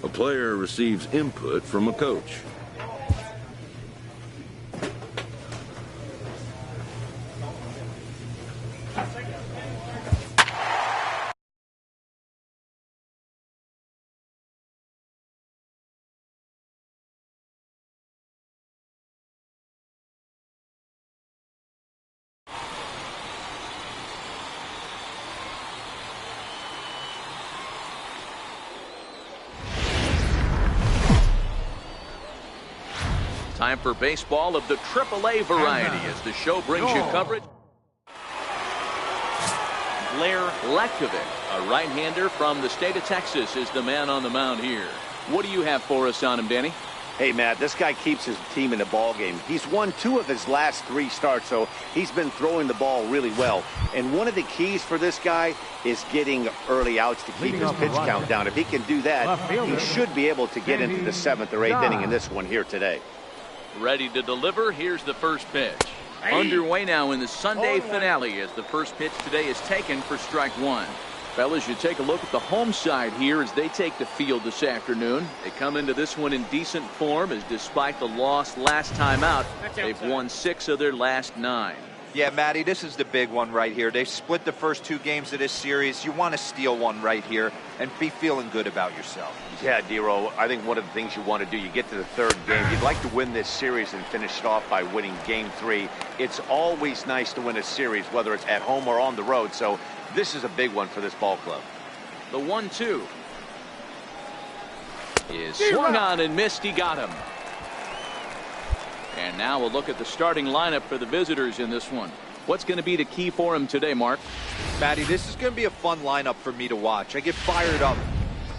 A player receives input from a coach. Time for baseball of the AAA variety as the show brings you coverage. Latkovic, a right-hander from the state of Texas, is the man on the mound here. What do you have for us on him, Danny? Hey, Matt, this guy keeps his team in the ball game. He's won 2 of his last 3 starts, so he's been throwing the ball really well. And one of the keys for this guy is getting early outs to keep his pitch count down. If he can do that, he should be able to get into the 7th or 8th inning in this one here today. Ready to deliver. Here's the first pitch. Underway now in the Sunday finale as the first pitch today is taken for strike 1. Fellas, you take a look at the home side here as they take the field this afternoon. They come into this one in decent form as despite the loss last time out, they've won 6 of their last 9. Yeah, Matty, this is the big one right here. They've split the first 2 games of this series. You want to steal one right here and be feeling good about yourself. Yeah, Dero, I think one of the things you want to do, you get to the 3rd game, you'd like to win this series and finish it off by winning game 3. It's always nice to win a series, whether it's at home or on the road, so this is a big one for this ball club. The 1-2 is swung on and missed. He got him. And now we'll look at the starting lineup for the visitors in this one. What's going to be the key for him today, Mark? Matty, this is going to be a fun lineup for me to watch. I get fired up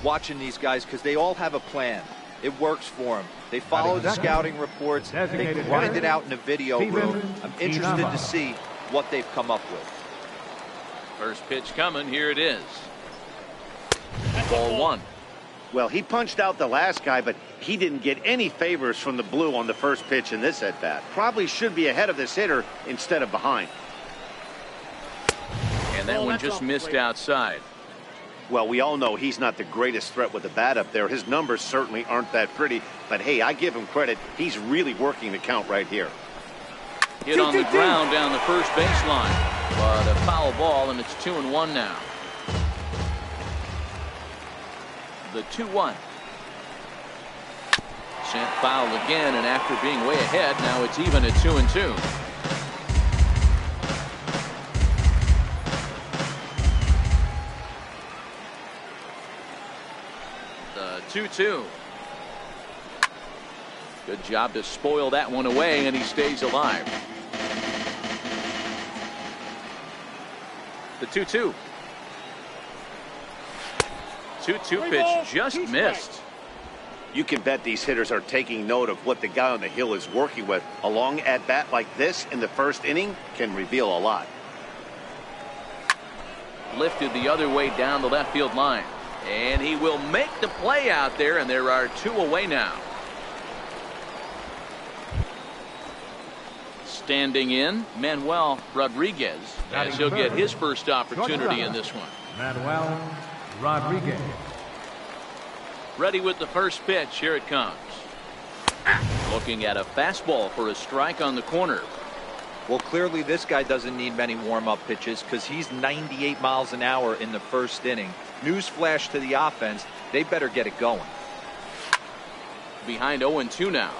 watching these guys because they all have a plan. It works for them. They follow the scouting reports. They grind it out in the video room. I'm interested to see what they've come up with. First pitch coming. Here it is. Ball 1. Well, he punched out the last guy, but he didn't get any favors from the blue on the first pitch in this at-bat. Probably should be ahead of this hitter instead of behind. And that one just missed outside. Well, we all know he's not the greatest threat with the bat up there. His numbers certainly aren't that pretty, but hey, I give him credit. He's really working the count right here. Hit on the ground down the first baseline, but a foul ball, and it's 2-1 now. The 2-1. Sent foul again, and after being way ahead, now it's even at 2-2. The 2-2. Good job to spoil that one away, and he stays alive. The 2-2. 2-2 pitch just missed. You can bet these hitters are taking note of what the guy on the hill is working with. A long at-bat like this in the first inning can reveal a lot. Lifted the other way down the left field line. And he will make the play out there, and there are 2 away now. Standing in, Manuel Rodriguez, as he'll get his first opportunity in this one. Manuel Rodriguez. Ready with the first pitch. Here it comes. Looking at a fastball for a strike on the corner. Well, clearly this guy doesn't need many warm-up pitches because he's 98 miles an hour in the first inning. Newsflash to the offense, they better get it going. Behind 0-2 now.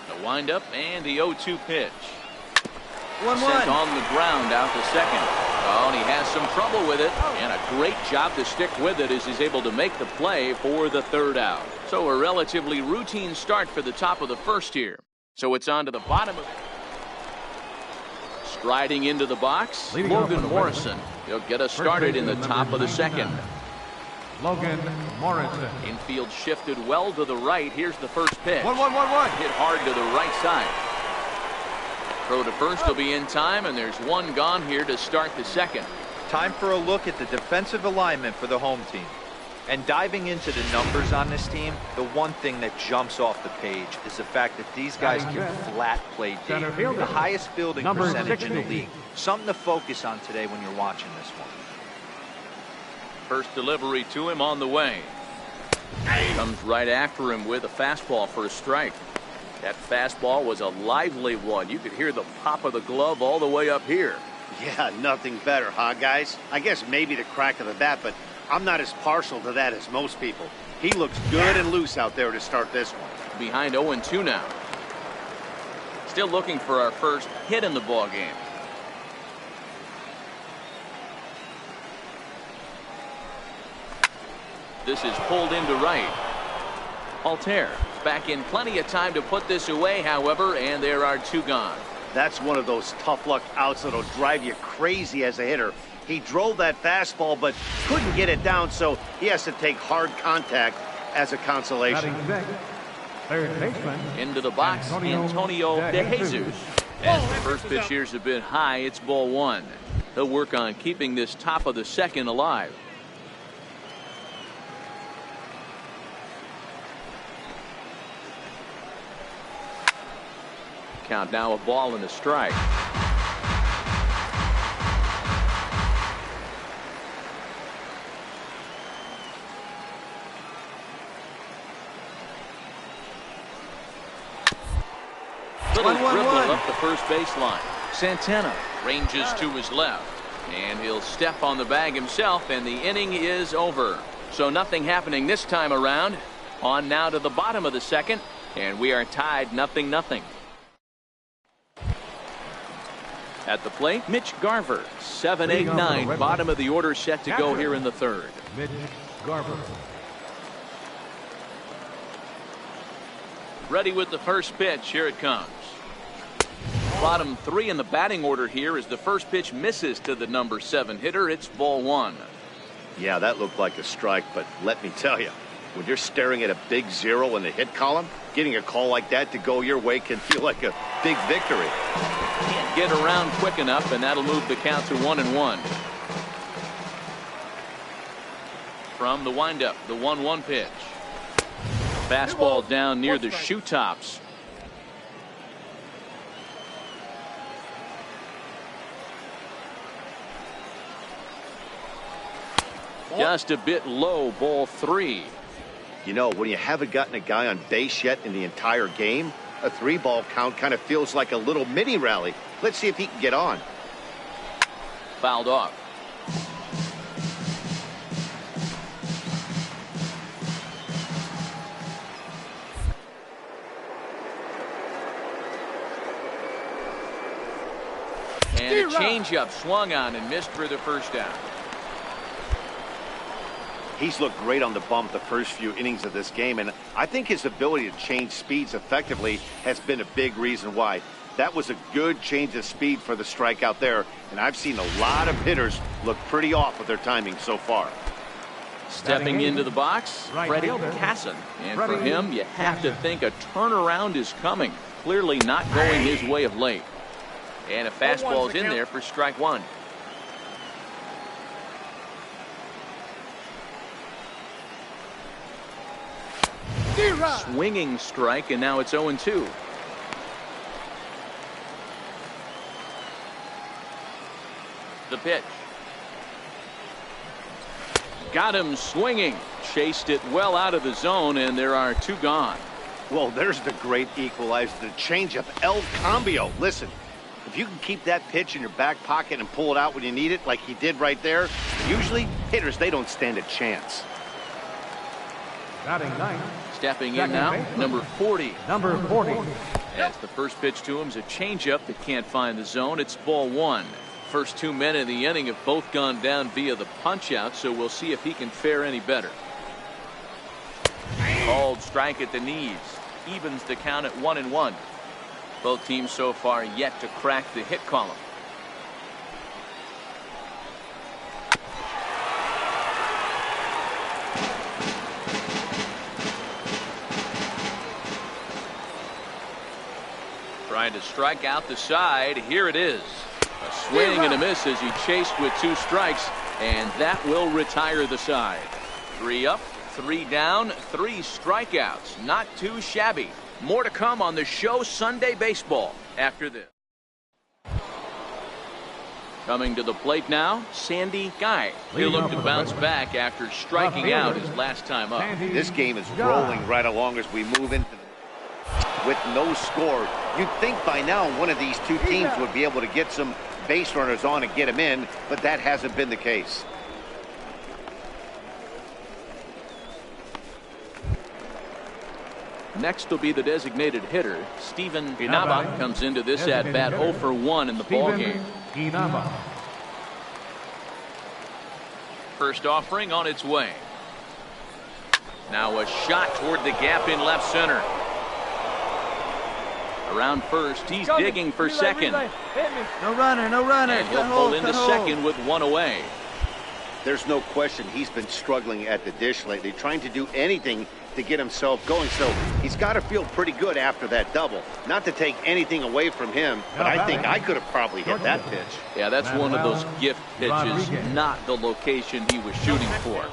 The windup and the 0-2 pitch. 1-1. Sent on the ground out to second. Oh, and he has some trouble with it, and a great job to stick with it as he's able to make the play for the 3rd out. So a relatively routine start for the top of the first here. So it's on to the bottom of it. Striding into the box, Logan Morrison. He'll get us started in the top of the second. Logan Morrison. Infield shifted well to the right. Here's the first pitch. 1-1-1-1. Hit hard to the right side. Throw to first will be in time, and there's one gone here to start the second. Time for a look at the defensive alignment for the home team. And diving into the numbers on this team, the one thing that jumps off the page is the fact that these guys can flat play deep. The highest fielding percentage in the league. Something to focus on today when you're watching this one. First delivery to him on the way. Comes right after him with a fastball for a strike. That fastball was a lively one. You could hear the pop of the glove all the way up here. Yeah, nothing better, huh, guys? I guess maybe the crack of the bat, but I'm not as partial to that as most people. He looks good and loose out there to start this one. Behind 0-2 now. Still looking for our first hit in the ball game. This is pulled into right. Altair back in plenty of time to put this away, however, and there are 2 gone. That's one of those tough luck outs that'll drive you crazy as a hitter. He drove that fastball but couldn't get it down, so he has to take hard contact as a consolation. Third baseman. Into the box, Antonio De Jesus. As the first pitch here's a bit high, it's ball 1. He'll work on keeping this top of the second alive. Count now a ball and a strike. Little dribble up the first baseline. Santana ranges to his left, and he'll step on the bag himself, and the inning is over. So nothing happening this time around. On now to the bottom of the second, and we are tied 0-0. At the plate, Mitch Garver, 7, 8, 9, bottom of the order set to go here in the third. Mitch Garver. Ready with the first pitch. Here it comes. Bottom 3 in the batting order here as the first pitch misses to the number 7 hitter. It's ball 1. Yeah, that looked like a strike, but let me tell you, when you're staring at a big 0 in the hit column, getting a call like that to go your way can feel like a big victory. Can't get around quick enough, and that'll move the count to 1-1. From the windup, the 1-1 pitch. Fastball down near the shoe tops. Just a bit low, ball 3. You know, when you haven't gotten a guy on base yet in the entire game, a 3-ball count kind of feels like a little mini rally. Let's see if he can get on. Fouled off. And a changeup swung on and missed for the first down. He's looked great on the bump the first few innings of this game, and I think his ability to change speeds effectively has been a big reason why. That was a good change of speed for the strikeout there, and I've seen a lot of hitters look pretty off with their timing so far. Stepping into the box, Freddie Casson. And for him, you have to think a turnaround is coming. Clearly not going his way of late. And a fastball's in there for strike 1. Swinging strike, and now it's 0-2. The pitch. Got him swinging. Chased it well out of the zone, and there are 2 gone. Well, there's the great equalizer, the changeup, El Cambio. Listen, if you can keep that pitch in your back pocket and pull it out when you need it, like he did right there, usually hitters, they don't stand a chance. Batting 9. Stepping in now, number 40. Number 40. As the first pitch to him is a changeup that can't find the zone. It's ball 1. First 2 men in the inning have both gone down via the punch out, so we'll see if he can fare any better. Called strike at the knees. Evens the count at 1-1. Both teams so far yet to crack the hit column. Trying to strike out the side. Here it is. A swing and a miss as he chased with 2 strikes, and that will retire the side. 3 up, 3 down, 3 strikeouts. Not too shabby. More to come on the show Sunday Baseball after this. Coming to the plate now, Sandy Guy. He'll look to bounce back after striking out his last time up. This game is rolling right along as we move into with no score. You'd think by now one of these two teams would be able to get some base runners on and get them in, but that hasn't been the case. Next will be the designated hitter, Steven Inaba, comes into this at bat 0 for 1 in the ballgame. First offering on its way. Now a shot toward the gap in left center. Around first, he's digging for second. No runner, no runner. And he'll pull into second with 1 away. There's no question he's been struggling at the dish lately, trying to do anything to get himself going. So he's got to feel pretty good after that double. Not to take anything away from him, but I think I could have probably hit that pitch. Yeah, that's one of those gift pitches, not the location he was shooting for.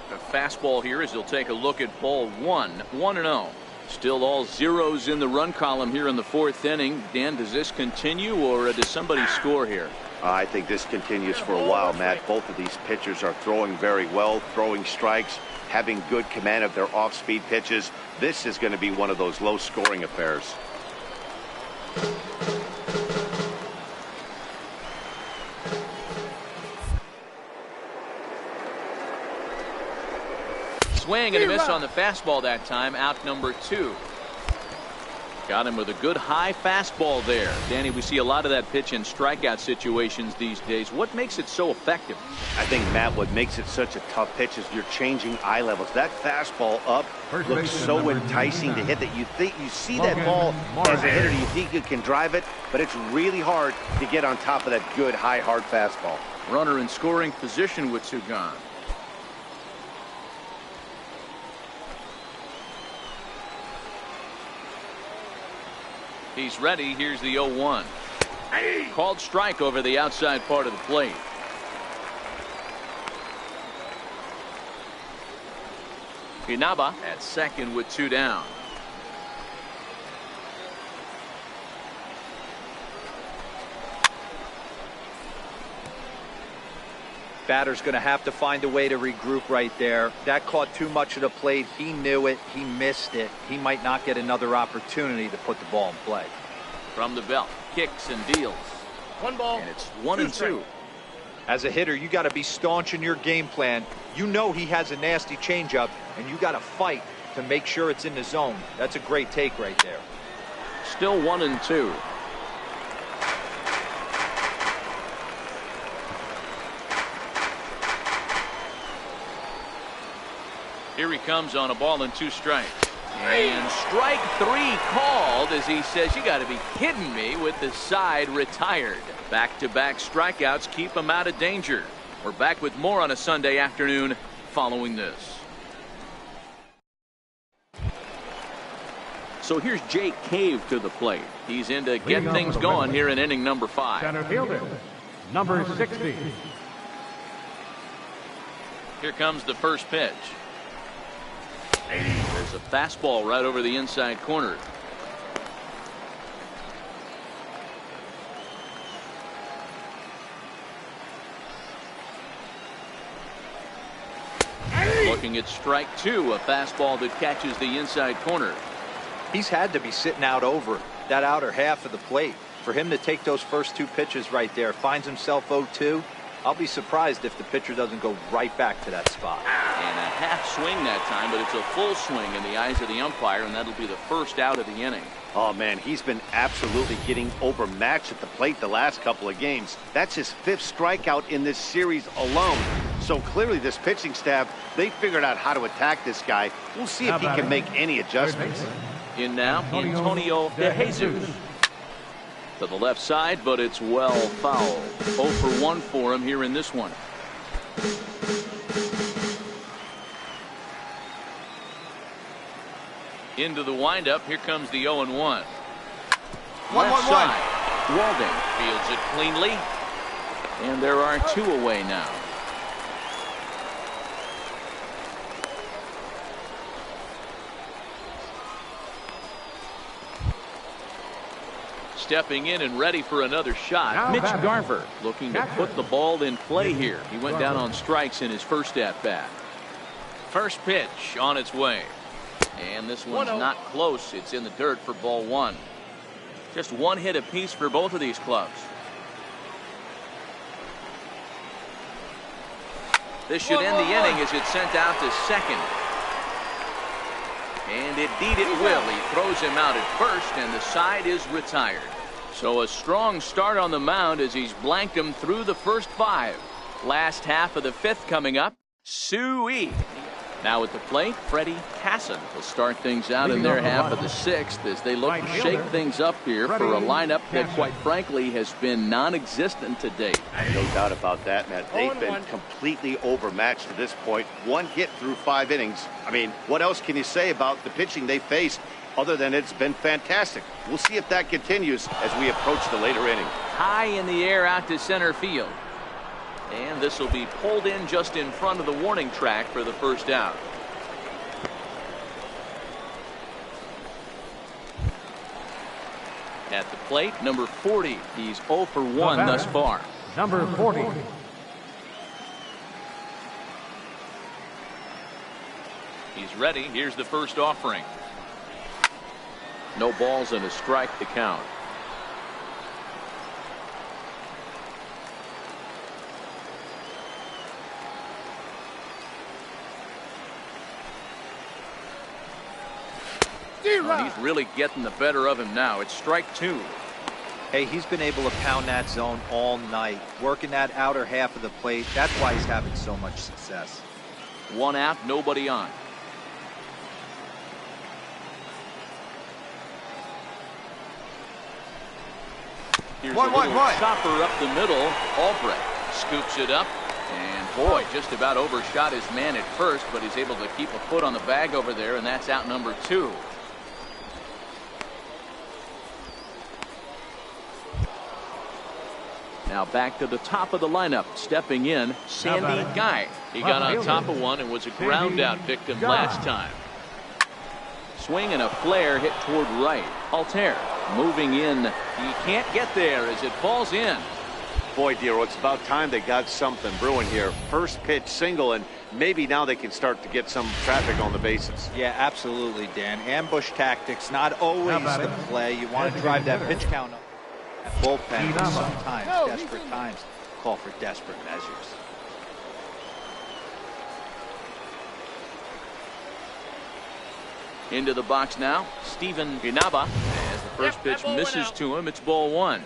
The fastball here as he'll take a look at ball 1, 1-0. Still all zeros in the run column here in the 4th inning. Dan, does this continue or does somebody score here? I think this continues for a while, Matt. Both of these pitchers are throwing very well, throwing strikes, having good command of their off-speed pitches. This is going to be one of those low-scoring affairs. Swing and a miss on the fastball that time. Out number 2. Got him with a good high fastball there. Danny, we see a lot of that pitch in strikeout situations these days. What makes it so effective? I think, Matt, what makes it such a tough pitch is you're changing eye levels. That fastball up looks so enticing to hit that you see that ball as a hitter, you think you can drive it, but it's really hard to get on top of that good high hard fastball. Runner in scoring position with 2 gone. He's ready. Here's the 0-1. Called strike over the outside part of the plate. Inaba at second with 2 down. Batter's going to have to find a way to regroup right there. That caught too much of the plate. He knew it. He missed it. He might not get another opportunity to put the ball in play. From the belt, kicks and deals. 1 ball. And it's 1-2. As a hitter, you got to be staunch in your game plan. You know he has a nasty changeup, and you got to fight to make sure it's in the zone. That's a great take right there. Still 1-2. Here he comes on a ball and 2 strikes. And strike 3 called as he says, you got to be kidding me, with the side retired. Back-to-back strikeouts keep him out of danger. We're back with more on a Sunday afternoon following this. So here's Jake Cave to the plate. He's in to get things going here in inning number 5. Center fielder, number 60. Here comes the first pitch. There's a fastball right over the inside corner. Looking at strike 2, a fastball that catches the inside corner. He's had to be sitting out over that outer half of the plate. For him to take those first 2 pitches right there, finds himself 0-2. I'll be surprised if the pitcher doesn't go right back to that spot. And a half swing that time, but it's a full swing in the eyes of the umpire, and that'll be the first out of the inning. Oh, man, he's been absolutely getting overmatched at the plate the last couple of games. That's his 5th strikeout in this series alone. So clearly this pitching staff, they figured out how to attack this guy. We'll see if he can make any adjustments. In now, Antonio De Jesus. To the left side, but it's well fouled. 0 for 1 for him here in this one. Into the windup. Here comes the 0-1. Left side. Walding fields it cleanly. And there are 2 away now. Stepping in and ready for another shot, Mitch Garver looking to put the ball in play here. He went down on strikes in his first at-bat. First pitch on its way. And this one's not close. It's in the dirt for ball one. Just one hit apiece for both of these clubs. This should end the inning as it's sent out to second. And indeed it will. He throws him out at first, and the side is retired. So a strong start on the mound as he's blanked him through the first 5. Last half of the 5th coming up. Sui. Now at the plate, Freddie Hassan will start things out in their half of the 6th as they look to shake things up here for a lineup that, quite frankly, has been non-existent to date. No doubt about that, Matt. They've been completely overmatched to this point. 1 hit through 5 innings. I mean, what else can you say about the pitching they faced other than it's been fantastic? We'll see if that continues as we approach the later inning. High in the air out to center field. And this will be pulled in just in front of the warning track for the first out. At the plate, number 40. He's 0 for 1 thus far. Number 40. He's ready. Here's the first offering. No balls and a strike to count. Oh, he's really getting the better of him now. It's strike 2. Hey, he's been able to pound that zone all night, working that outer half of the plate. That's why he's having so much success. 1 out, nobody on. Here's a little chopper up the middle. Albrecht scoops it up. And boy, just about overshot his man at first, but he's able to keep a foot on the bag over there, and that's out number 2. Now back to the top of the lineup. Stepping in, Sandy Guy. He got on top of one and was a ground out victim last time. Swing and a flare hit toward right. Altair moving in. He can't get there as it falls in. Boy, Dero, it's about time they got something brewing here. First pitch single, and maybe now they can start to get some traffic on the bases. Yeah, absolutely, Dan. Ambush tactics, not always the play. You want to drive that pitch count up. At bullpen, sometimes desperate times call for desperate measures. Into the box now, Steven Inaba. As the first pitch misses to him, it's ball 1.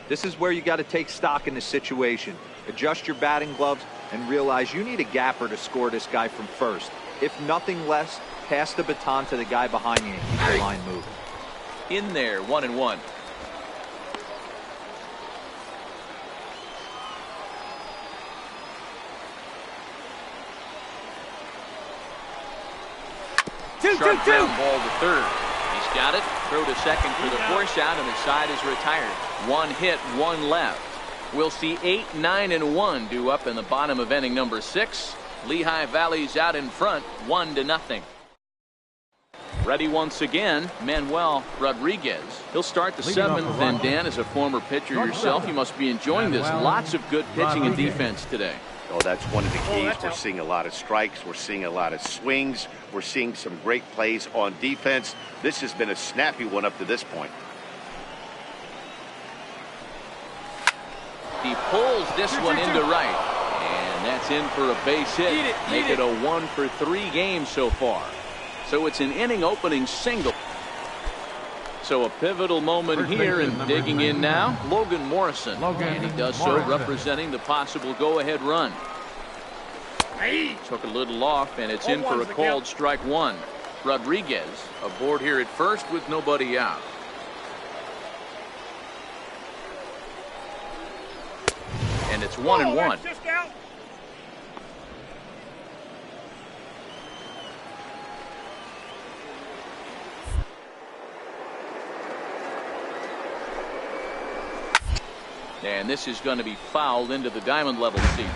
This is where you got to take stock in the situation. Adjust your batting gloves and realize you need a gapper to score this guy from first. If nothing less, pass the baton to the guy behind you and keep the line moving. In there, 1-1. Sharp ground ball to third. He's got it. Throw to second for the force out, and the side is retired. 1 hit, 1 left. We'll see 8, 9, and 1 due up in the bottom of inning number 6. Lehigh Valley's out in front, 1-0. Ready once again, Manuel Rodriguez. He'll start the 7th, and Dan, as a former pitcher yourself, you must be enjoying this. Lots of good pitching and defense today. Oh, that's one of the keys. We're seeing a lot of strikes. We're seeing a lot of swings. We're seeing some great plays on defense. This has been a snappy one up to this point. He pulls this one into right. And that's in for a base hit. Make it a 1 for 3 game so far. So it's an inning opening single. So a pivotal moment here, and digging in now, Logan Morrison. And he does so representing the possible go-ahead run. Took a little off, and it's in for a called strike 1. Rodriguez aboard here at first with nobody out. And it's 1-1. And this is going to be fouled into the diamond level seats.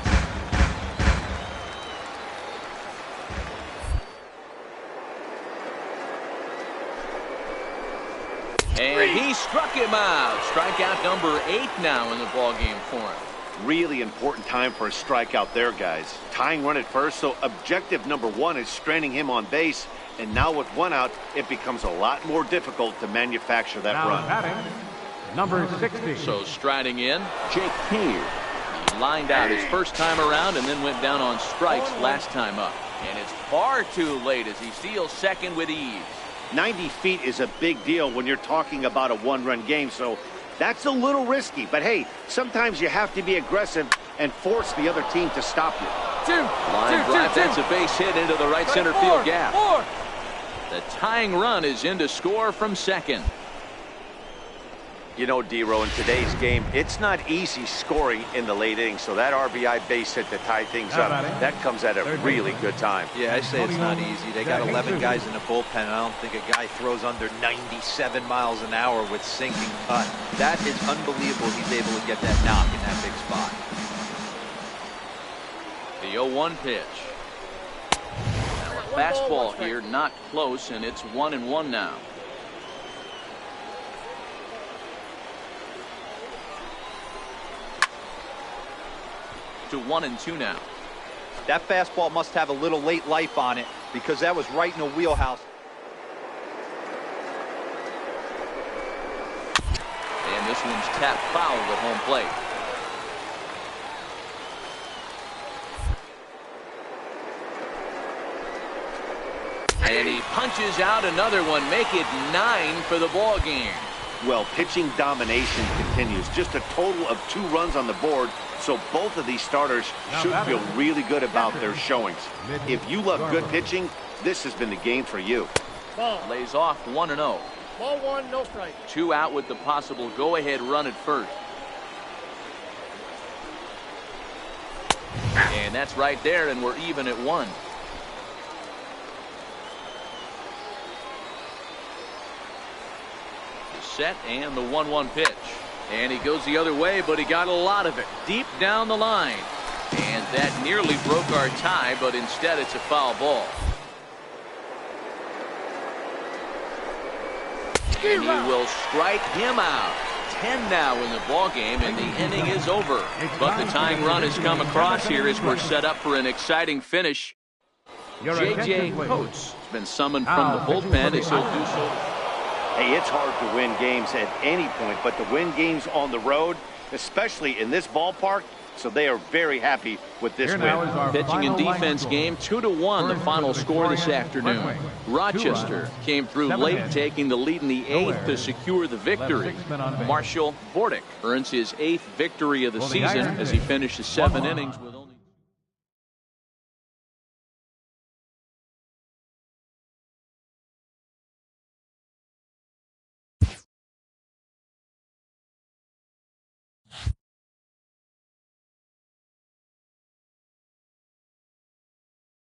And He struck him out. Strikeout number 8 now in the ballgame for him. Really important time for a strikeout there, guys. Tying run at first, so objective number 1 is stranding him on base. And now with 1 out, it becomes a lot more difficult to manufacture that run. Batting, number 60. So striding in, Jake Hayes. He lined out his first time around and then went down on strikes last time up. And it's far too late as he steals second with ease. 90 feet is a big deal when you're talking about a 1-run game, so that's a little risky. But hey, sometimes you have to be aggressive and force the other team to stop you. Line drive, that's a base hit into the right center field gap. The tying run is in to score from second. You know, D-Row, in today's game, it's not easy scoring in the late innings, so that RBI base hit to tie things up, that comes at a really good time. Yeah, I say it's not easy. They got 11 guys in the bullpen, and I don't think a guy throws under 97 miles an hour with sinking cut. That is unbelievable he's able to get that knock in that big spot. The 0-1 pitch. Fastball here, not close, and it's 1-1 now. To 1-2 now. That fastball must have a little late life on it because that was right in the wheelhouse. And this one's tapped foul at home plate. And he punches out another one, make it 9 for the ball game. Well, pitching domination continues. Just a total of 2 runs on the board, so both of these starters should feel really good about their showings. If you love good pitching, this has been the game for you. Lays off 1-0. Ball 1, no strike. 2 out with the possible go-ahead run at first. And that's right there, and we're even at 1. Set and the 1-1 pitch, and he goes the other way, but he got a lot of it deep down the line, and that nearly broke our tie, but instead it's a foul ball. And he will strike him out. 10 now in the ball game, and the inning is over. But the tying run has come across here as we're set up for an exciting finish. J.J. Coates has been summoned from the bullpen as he'll do so. Hey, it's hard to win games at any point, but to win games on the road, especially in this ballpark, so they are very happy with this win. Pitching and defense game, 2-1 the final score this afternoon. Rochester came through late, taking the lead in the 8th to secure the victory. Marshall Bordick earns his 8th victory of the season as he finishes 7 innings with